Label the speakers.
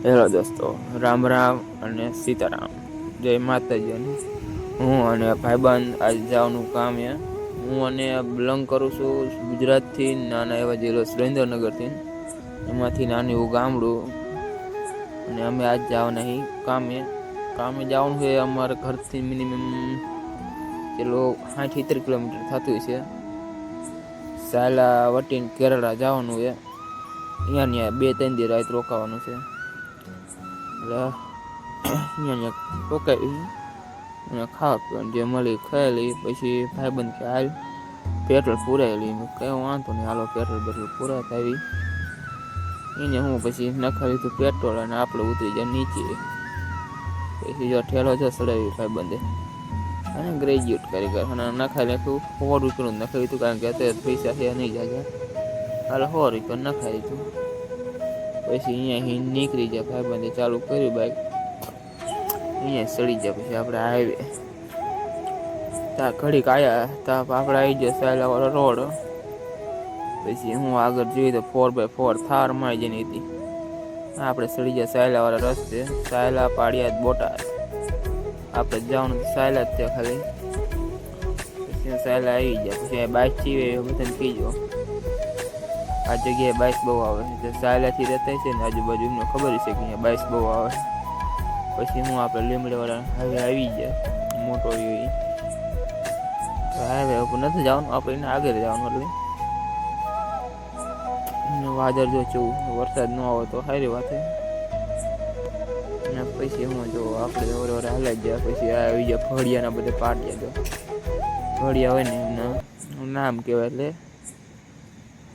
Speaker 1: Hello દોસ્તો, રામ રામ અને સીતારામ. જય માતાજી. હું અને ભાઈબંધ આજ જવાનું કામ હું અને બિલોંગ કરું છું ગુજરાતથી. નાના એવા જિલ્લો સુરેન્દ્રનગરથી, એમાંથી નાનું એવું ગામડું. અને અમે આજ જવાના કામે જવાનું છે. અમારા ઘરથી મિનિમમ ચલો 60-70 કિલોમીટર થતું છે. સાયલા વટીને કેરળા જવાનું છે. અહીંયા 2-3 દિવસ રાત રોકાવાનું છે. ખાવા પીવાનું જે મળી ખાઈ લઈ. પછી ભાઈબંધ કે હાલ પેટ્રોલ પુરાય લઈ. કઈ વાંધો નહીં, હાલો પેટ્રોલ પુરાતા આવી. એને હું પછી નખાવ્યું હતું પેટ્રોલ, અને આપણે ઉતરી જાય નીચે. પછી જો ઠેલો જો સડાવી ભાઈબંધે અને ગ્રેજ્યુએટ કારીગર અને નખાઈ નાખ્યું. 100 રૂપિયાનું નખાવ્યું હતું, કારણ કે અત્યારે પૈસા છે નહીં જાજા. હાલ 100 રૂપિયા નખાવી દીધું. પછી અહીંયા નીકળી જાય. ભાઈબંધે ચાલુ કર્યું બાઈક, અહીંયા સડી જાય. પછી આપણે હાઈવે ત્યાં ઘડીક આવ્યા ત્યાં આપણે આવી જાય સાયલાવાળો રોડ. પછી હું આગળ જોઈ તો 4x4 થાર મારી જેની હતી. આપણે સડી ગયા સાયલાવાળા રસ્તે. સાયલા પાડિયાદ બોટાદ આપણે જવાનું સાયલા જ ત્યાં ખાલી. પછી સાયલા આવી ગયા. પછી બાઇક ચીવે બધાને કીજો આ જગ્યાએ બાઇક બહુ આવે છે. સાયલાથી રહેતા છે ને આજુબાજુ એમને ખબર છે કે અહીંયા બાઇક બહુ આવે. પછી હું આપણે લીમડાવાળા હાઈવે આવી ગયા. મોટો હાઈવે ઉપર નથી જવાનું, આપણે એને આગળ જવાનું. એટલે વાદળ જો ચેવું, વરસાદ ન આવે તો સારી વાત છે. અને પછી હું જો આપણે ઓરે હાલાઈ ગયા. પછી આવી ગયા ફળિયાના બધા પાટિયા. તો ફળિયા હોય ને એમનું નામ કહેવાય, એટલે